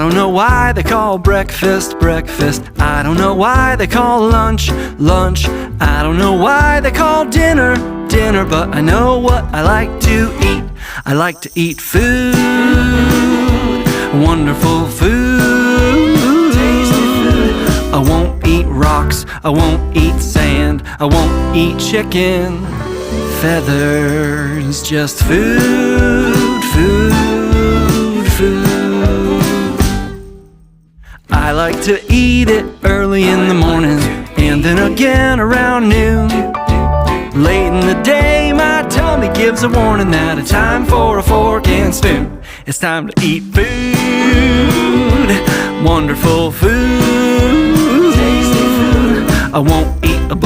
don't know why they call breakfast breakfast. I don't know why they call lunch lunch. I don't know why they call dinner dinner. But I know what I like to eat. I like to eat food, wonderful food. Tasty food. I won't eat rocks, I won't eat sand, I won't eat chicken feathers. Just food, food, food. I like to eat it early in the morning, and then again around noon. Late in the day, my tummy gives a warning that it's time for a fork and spoon. It's time to eat food, wonderful food. Tasty food. I won't eat a book